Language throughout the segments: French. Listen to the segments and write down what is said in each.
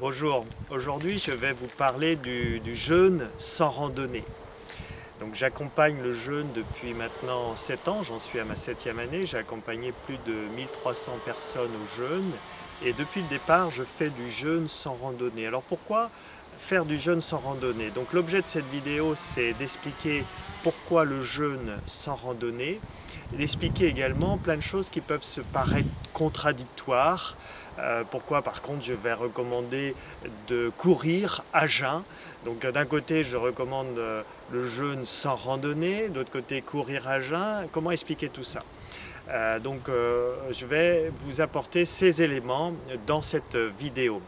Bonjour, aujourd'hui je vais vous parler du jeûne sans randonnée. Donc j'accompagne le jeûne depuis maintenant 7 ans, j'en suis à ma 7e année, j'ai accompagné plus de 1300 personnes au jeûne et depuis le départ je fais du jeûne sans randonnée. Alors pourquoi faire du jeûne sans randonnée? Donc l'objet de cette vidéo c'est d'expliquer pourquoi le jeûne sans randonnée, et d'expliquer également plein de choses qui peuvent se paraître contradictoires. Pourquoi par contre je vais recommander de courir à jeun. Donc d'un côté je recommande le jeûne sans randonnée, de l'autre côté courir à jeun. Comment expliquer tout ça? Je vais vous apporter ces éléments dans cette vidéo.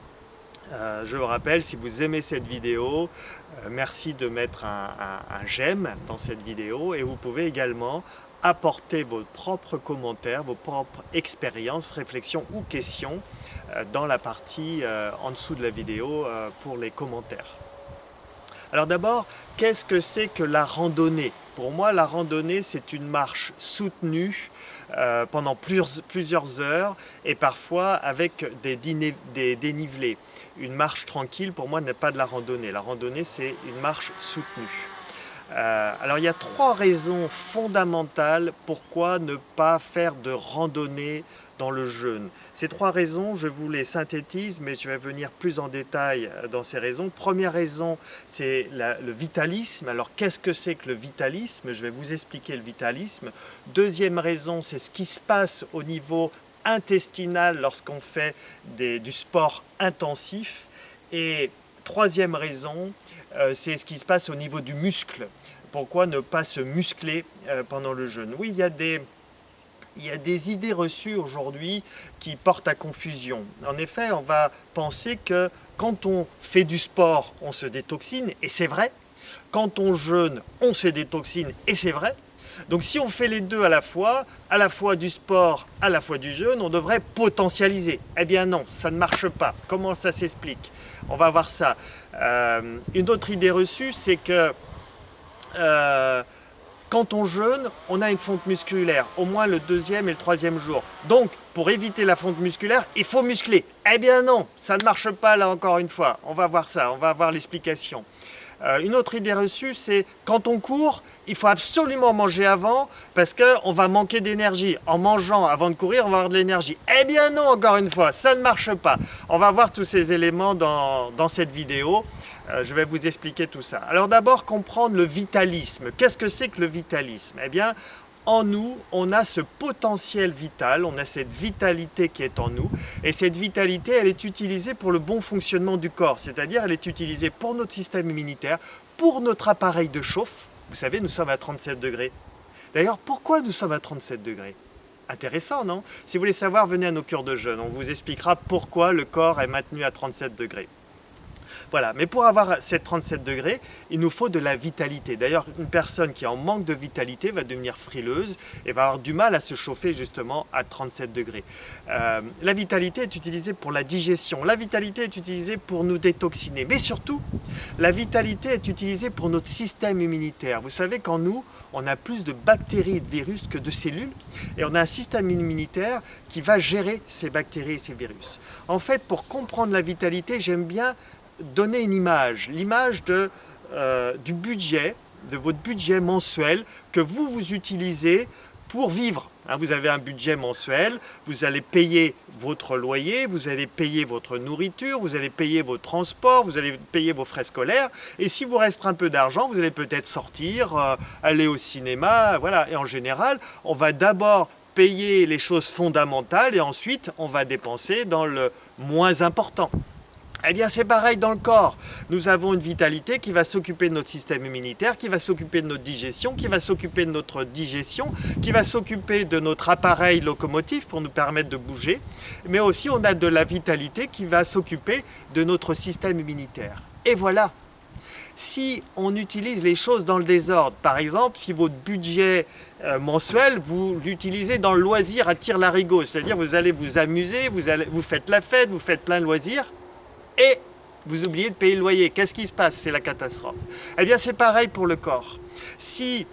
Je vous rappelle, si vous aimez cette vidéo, merci de mettre un j'aime dans cette vidéo et vous pouvez également apporter vos propres commentaires, vos propres expériences, réflexions ou questions dans la partie en dessous de la vidéo pour les commentaires. Alors d'abord, qu'est-ce que c'est que la randonnée? Pour moi, la randonnée, c'est une marche soutenue pendant plusieurs heures et parfois avec des dénivelés. Une marche tranquille, pour moi, n'est pas de la randonnée. La randonnée, c'est une marche soutenue. Alors il y a 3 raisons fondamentales pourquoi ne pas faire de randonnée dans le jeûne. Ces 3 raisons, je vous les synthétise, mais je vais venir plus en détail dans ces raisons. Première raison, c'est le vitalisme. Alors qu'est-ce que c'est que le vitalisme? Je vais vous expliquer le vitalisme. Deuxième raison, c'est ce qui se passe au niveau intestinal lorsqu'on fait du sport intensif. Et troisième raison, c'est ce qui se passe au niveau du muscle. Pourquoi ne pas se muscler pendant le jeûne? Oui, il y a des idées reçues aujourd'hui qui portent à confusion. En effet, on va penser que quand on fait du sport, on se détoxine, et c'est vrai. Quand on jeûne, on se détoxine, et c'est vrai. Donc si on fait les deux à la fois du sport, à la fois du jeûne, on devrait potentialiser. Eh bien non, ça ne marche pas. Comment ça s'explique? On va voir ça. Une autre idée reçue, c'est que quand on jeûne, on a une fonte musculaire, au moins le 2e et le 3e jour. Donc, pour éviter la fonte musculaire, il faut muscler. Eh bien non, ça ne marche pas là encore une fois. On va voir ça, on va voir l'explication. Une autre idée reçue, c'est quand on court, il faut absolument manger avant parce qu'on va manquer d'énergie. En mangeant avant de courir, on va avoir de l'énergie. Eh bien non, encore une fois, ça ne marche pas. On va voir tous ces éléments dans cette vidéo. Je vais vous expliquer tout ça. Alors d'abord, comprendre le vitalisme. Qu'est-ce que c'est que le vitalisme? Eh bien, en nous, on a ce potentiel vital, on a cette vitalité qui est en nous, et cette vitalité, elle est utilisée pour le bon fonctionnement du corps, c'est-à-dire elle est utilisée pour notre système immunitaire, pour notre appareil de chauffe. Vous savez, nous sommes à 37 degrés. D'ailleurs, pourquoi nous sommes à 37 degrés? Intéressant, non? Si vous voulez savoir, venez à nos cures de jeûne, on vous expliquera pourquoi le corps est maintenu à 37 degrés. Voilà, mais pour avoir cette 37 degrés, il nous faut de la vitalité. D'ailleurs, une personne qui est en manque de vitalité va devenir frileuse et va avoir du mal à se chauffer justement à 37 degrés. La vitalité est utilisée pour la digestion, la vitalité est utilisée pour nous détoxiner, mais surtout, la vitalité est utilisée pour notre système immunitaire. Vous savez qu'en nous, on a plus de bactéries et de virus que de cellules, et on a un système immunitaire qui va gérer ces bactéries et ces virus. En fait, pour comprendre la vitalité, j'aime bien donner une image, l'image du budget, de votre budget mensuel que vous utilisez pour vivre. Vous avez un budget mensuel, vous allez payer votre loyer, vous allez payer votre nourriture, vous allez payer vos transports, vous allez payer vos frais scolaires. Et si vous reste un peu d'argent, vous allez peut-être sortir, aller au cinéma, voilà. Et en général, on va d'abord payer les choses fondamentales et ensuite on va dépenser dans le moins important. Eh bien c'est pareil dans le corps. Nous avons une vitalité qui va s'occuper de notre système immunitaire, qui va s'occuper de notre digestion, qui va s'occuper de notre digestion, qui va s'occuper de notre appareil locomotif pour nous permettre de bouger. Mais aussi on a de la vitalité qui va s'occuper de notre système immunitaire. Et voilà. Si on utilise les choses dans le désordre, par exemple, si votre budget mensuel, vous l'utilisez dans le loisir à tire-larigot, c'est-à-dire vous allez vous amuser, vous faites la fête, vous faites plein de loisirs, et vous oubliez de payer le loyer. Qu'est-ce qui se passe? C'est la catastrophe. Eh bien, c'est pareil pour le corps. Si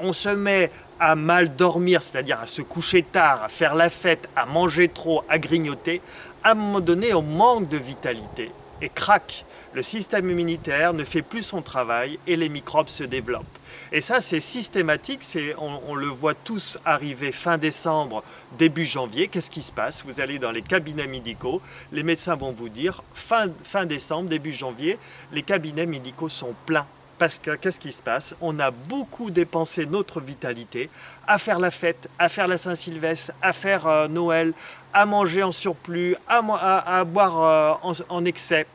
on se met à mal dormir, c'est-à-dire à se coucher tard, à faire la fête, à manger trop, à grignoter, à un moment donné, on manque de vitalité et craque. Le système immunitaire ne fait plus son travail et les microbes se développent. Et ça, c'est systématique, on le voit tous arriver fin décembre, début janvier. Qu'est-ce qui se passe? Vous allez dans les cabinets médicaux, les médecins vont vous dire, fin décembre, début janvier, les cabinets médicaux sont pleins. Parce que qu'est-ce qui se passe? On a beaucoup dépensé notre vitalité à faire la fête, à faire la Saint-Sylvestre, à faire Noël, à manger en surplus, à boire en excès,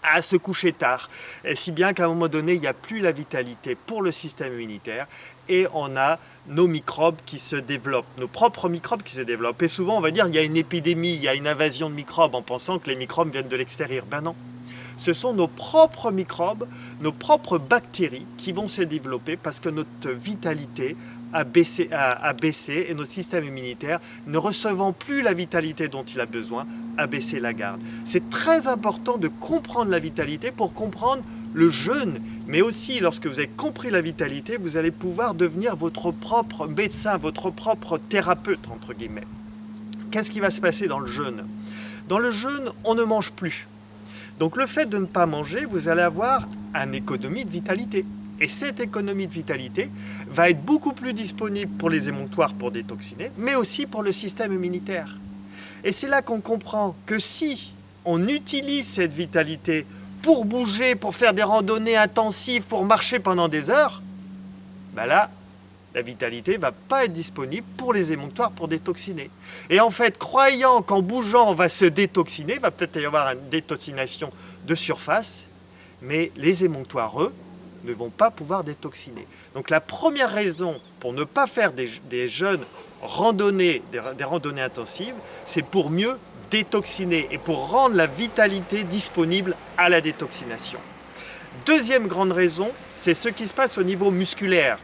à se coucher tard, et si bien qu'à un moment donné, il n'y a plus la vitalité pour le système immunitaire et on a nos microbes qui se développent, nos propres microbes qui se développent. Et souvent, on va dire il y a une épidémie, il y a une invasion de microbes en pensant que les microbes viennent de l'extérieur. Ben non, ce sont nos propres microbes, nos propres bactéries qui vont se développer parce que notre vitalité a baissé et notre système immunitaire, ne recevant plus la vitalité dont il a besoin, a baissé la garde. C'est très important de comprendre la vitalité pour comprendre le jeûne, mais aussi lorsque vous avez compris la vitalité, vous allez pouvoir devenir votre propre médecin, votre propre thérapeute, entre guillemets. Qu'est-ce qui va se passer dans le jeûne? Dans le jeûne, on ne mange plus. Donc le fait de ne pas manger, vous allez avoir une économie de vitalité. Et cette économie de vitalité va être beaucoup plus disponible pour les émonctoires pour détoxiner, mais aussi pour le système immunitaire. Et c'est là qu'on comprend que si on utilise cette vitalité pour bouger, pour faire des randonnées intensives, pour marcher pendant des heures, ben là, la vitalité ne va pas être disponible pour les émonctoires pour détoxiner. Et en fait, croyant qu'en bougeant, on va se détoxiner, il va peut-être y avoir une détoxination de surface, mais les émonctoires, eux, ne vont pas pouvoir détoxiner. Donc la première raison pour ne pas faire des jeûnes randonnées, des randonnées intensives, c'est pour mieux détoxiner et pour rendre la vitalité disponible à la détoxination. Deuxième grande raison, c'est ce qui se passe au niveau musculaire.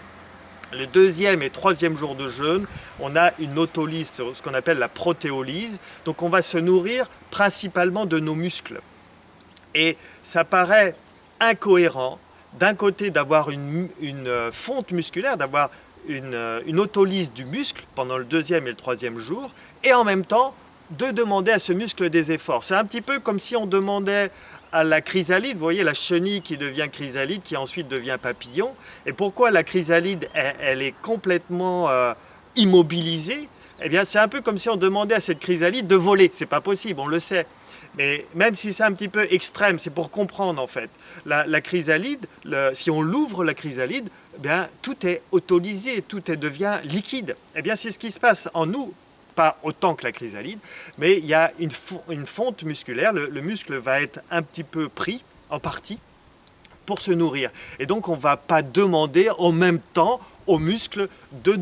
Le deuxième et troisième jour de jeûne, on a une autolyse, ce qu'on appelle la protéolyse. Donc on va se nourrir principalement de nos muscles. Et ça paraît incohérent d'un côté d'avoir une fonte musculaire, d'avoir une autolyse du muscle pendant le deuxième et le troisième jour, et en même temps de demander à ce muscle des efforts. C'est un petit peu comme si on demandait à la chrysalide, vous voyez la chenille qui devient chrysalide, qui ensuite devient papillon. Et pourquoi la chrysalide, elle est complètement immobilisée? Eh bien, c'est un peu comme si on demandait à cette chrysalide de voler. C'est pas possible, on le sait. Mais même si c'est un petit peu extrême, c'est pour comprendre en fait. La chrysalide, si on l'ouvre la chrysalide, eh bien, tout est autolysé, devient liquide. Eh bien, c'est ce qui se passe en nous, pas autant que la chrysalide, mais il y a une fonte musculaire. Le muscle va être un petit peu pris en partie pour se nourrir. Et donc, on ne va pas demander en même temps aux muscles de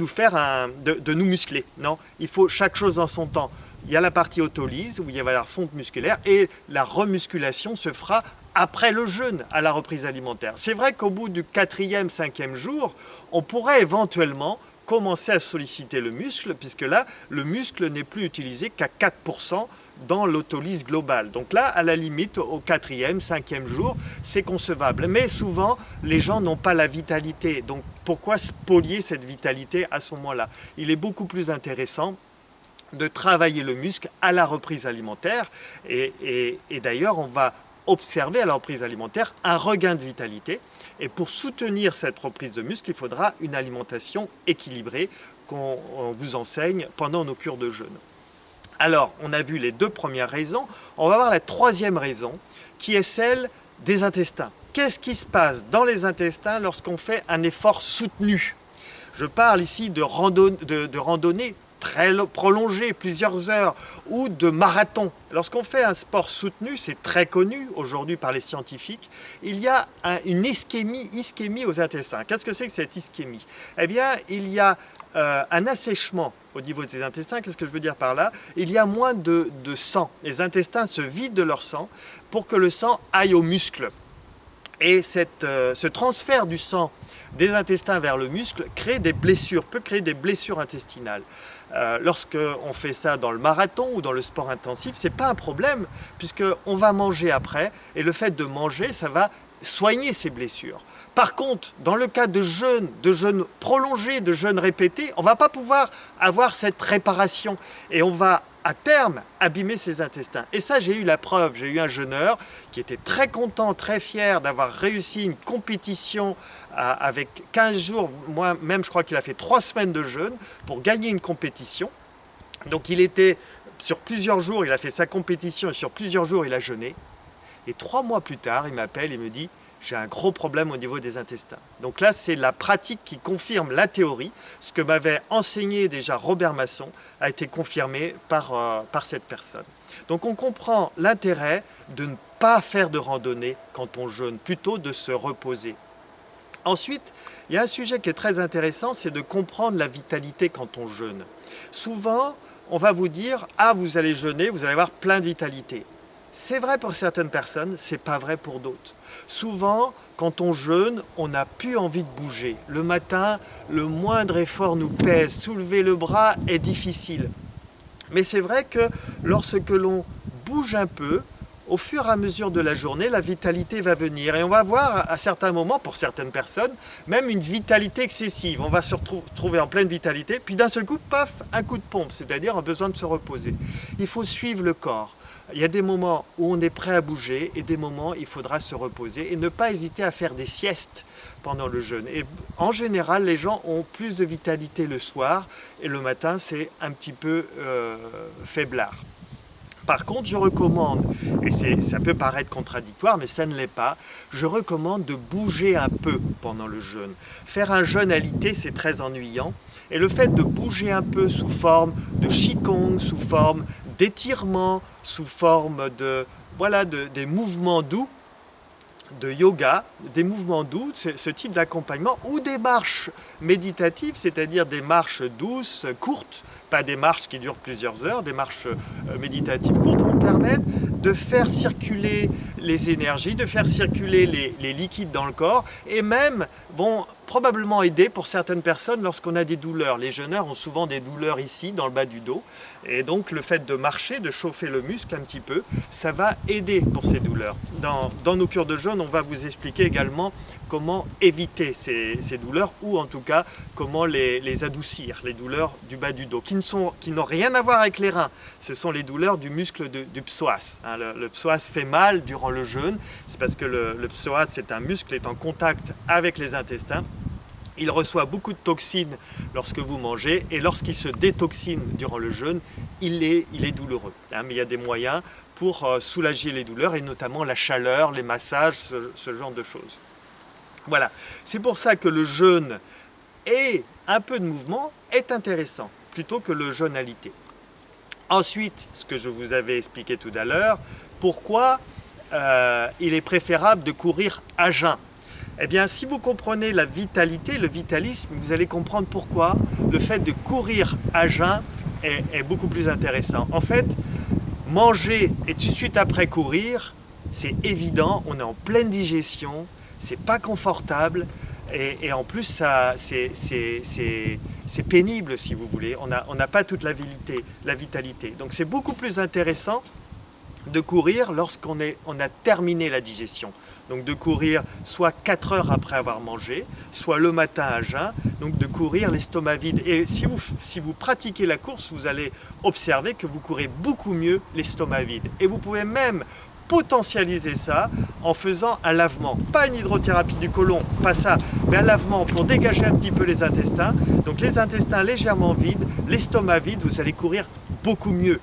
nous muscler. Non, il faut chaque chose dans son temps. Il y a la partie autolyse, où il y a la fonte musculaire, et la remusculation se fera après le jeûne, à la reprise alimentaire. C'est vrai qu'au bout du 4e, 5e jour, on pourrait éventuellement commencer à solliciter le muscle, puisque là, le muscle n'est plus utilisé qu'à 4% dans l'autolyse globale. Donc là, à la limite, au 4e, 5e jour, c'est concevable. Mais souvent, les gens n'ont pas la vitalité. Donc pourquoi spolier cette vitalité à ce moment-là? Il est beaucoup plus intéressant de travailler le muscle à la reprise alimentaire. Et d'ailleurs, on va observer à la reprise alimentaire un regain de vitalité. Et pour soutenir cette reprise de muscle, il faudra une alimentation équilibrée qu'on vous enseigne pendant nos cures de jeûne. Alors, on a vu les deux premières raisons. On va voir la troisième raison, qui est celle des intestins. Qu'est-ce qui se passe dans les intestins lorsqu'on fait un effort soutenu? Je parle ici de randonnée très prolongé, plusieurs heures, ou de marathon. Lorsqu'on fait un sport soutenu, c'est très connu aujourd'hui par les scientifiques, il y a une ischémie aux intestins. Qu'est-ce que c'est que cette ischémie? Eh bien, il y a un assèchement au niveau des intestins. Qu'est-ce que je veux dire par là? Il y a moins de sang. Les intestins se vident de leur sang pour que le sang aille aux muscles. Et ce transfert du sang des intestins vers le muscle peut créer des blessures intestinales. Lorsqu'on fait ça dans le marathon ou dans le sport intensif, ce n'est pas un problème puisqu'on va manger après et le fait de manger, ça va soigner ces blessures. Par contre, dans le cas de jeûne prolongé, de jeûne répété, on ne va pas pouvoir avoir cette réparation et on va à terme abîmer ses intestins. Et ça, j'ai eu la preuve. J'ai eu un jeûneur qui était très content, très fier d'avoir réussi une compétition avec 15 jours. Moi-même, je crois qu'il a fait 3 semaines de jeûne pour gagner une compétition. Donc il était sur plusieurs jours, il a fait sa compétition et sur plusieurs jours, il a jeûné. Et 3 mois plus tard, il m'appelle et me dit « J'ai un gros problème au niveau des intestins ». Donc là, c'est la pratique qui confirme la théorie. Ce que m'avait enseigné déjà Robert Masson a été confirmé par cette personne. Donc on comprend l'intérêt de ne pas faire de randonnée quand on jeûne, plutôt de se reposer. Ensuite, il y a un sujet qui est très intéressant, c'est de comprendre la vitalité quand on jeûne. Souvent, on va vous dire « Ah, vous allez jeûner, vous allez avoir plein de vitalité ». C'est vrai pour certaines personnes, c'est pas vrai pour d'autres. Souvent, quand on jeûne, on n'a plus envie de bouger. Le matin, le moindre effort nous pèse. Soulever le bras est difficile. Mais c'est vrai que lorsque l'on bouge un peu, au fur et à mesure de la journée, la vitalité va venir. Et on va voir à certains moments, pour certaines personnes, même une vitalité excessive. On va se retrouver en pleine vitalité, puis d'un seul coup, paf, un coup de pompe, c'est-à-dire un besoin de se reposer. Il faut suivre le corps. Il y a des moments où on est prêt à bouger et des moments où il faudra se reposer et ne pas hésiter à faire des siestes pendant le jeûne. Et en général, les gens ont plus de vitalité le soir et le matin, c'est un petit peu faiblard. Par contre, je recommande, et ça peut paraître contradictoire, mais ça ne l'est pas, je recommande de bouger un peu pendant le jeûne. Faire un jeûne alité, c'est très ennuyant. Et le fait de bouger un peu sous forme de qigong, sous forme d'étirement, sous forme des mouvements doux, de yoga, des mouvements doux, ce type d'accompagnement, ou des marches méditatives, c'est-à-dire des marches douces, courtes, pas des marches qui durent plusieurs heures, des marches méditatives courtes vont permettre de faire circuler les énergies, de faire circuler les liquides dans le corps et même vont probablement aider pour certaines personnes lorsqu'on a des douleurs. Les jeûneurs ont souvent des douleurs ici, dans le bas du dos. Et donc le fait de marcher, de chauffer le muscle un petit peu, ça va aider pour ces douleurs. Dans nos cures de jeûne, on va vous expliquer également comment éviter ces douleurs ou en tout cas comment les adoucir, les douleurs du bas du dos, qui n'ont rien à voir avec les reins. Ce sont les douleurs du muscle du psoas. Le psoas fait mal durant le jeûne, c'est parce que le psoas, c'est un muscle qui est en contact avec les intestins. Il reçoit beaucoup de toxines lorsque vous mangez et lorsqu'il se détoxine durant le jeûne, il est douloureux. Mais il y a des moyens pour soulager les douleurs et notamment la chaleur, les massages, ce genre de choses. Voilà, c'est pour ça que le jeûne et un peu de mouvement est intéressant plutôt que le jeûne alité. Ensuite, ce que je vous avais expliqué tout à l'heure, pourquoi il est préférable de courir à jeun. Eh bien, si vous comprenez la vitalité, le vitalisme, vous allez comprendre pourquoi le fait de courir à jeun est beaucoup plus intéressant. En fait, manger et tout de suite après courir, c'est évident, on est en pleine digestion, c'est pas confortable et en plus c'est pénible si vous voulez, on n'a pas toute la vitalité. Donc c'est beaucoup plus intéressant de courir lorsqu'on a terminé la digestion. Donc de courir soit 4 heures après avoir mangé, soit le matin à jeun, donc de courir l'estomac vide. Et si vous pratiquez la course, vous allez observer que vous courez beaucoup mieux l'estomac vide. Et vous pouvez même potentialiser ça en faisant un lavement. Pas une hydrothérapie du côlon, pas ça, mais un lavement pour dégager un petit peu les intestins. Donc les intestins légèrement vides, l'estomac vide, vous allez courir beaucoup mieux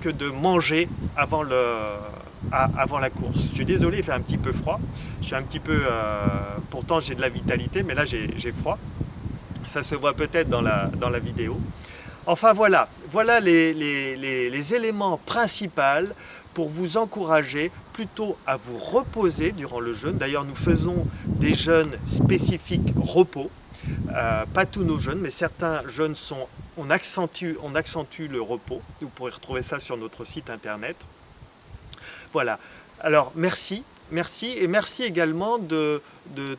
que de manger avant la course. Je suis désolé, il fait un petit peu froid. Je suis un petit peu... pourtant j'ai de la vitalité, mais là j'ai froid. Ça se voit peut-être dans la vidéo. Enfin voilà les éléments principaux pour vous encourager plutôt à vous reposer durant le jeûne. D'ailleurs, nous faisons des jeûnes spécifiques repos. Pas tous nos jeûnes, mais certains jeûnes on accentue le repos. Vous pourrez retrouver ça sur notre site internet. Voilà. Alors, merci et merci également de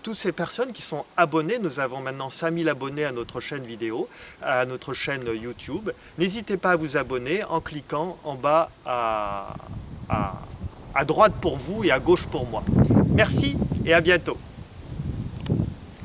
toutes ces personnes qui sont abonnées. Nous avons maintenant 5000 abonnés à notre chaîne vidéo, à notre chaîne YouTube. N'hésitez pas à vous abonner en cliquant en bas à droite pour vous et à gauche pour moi. Merci. et à bientôt.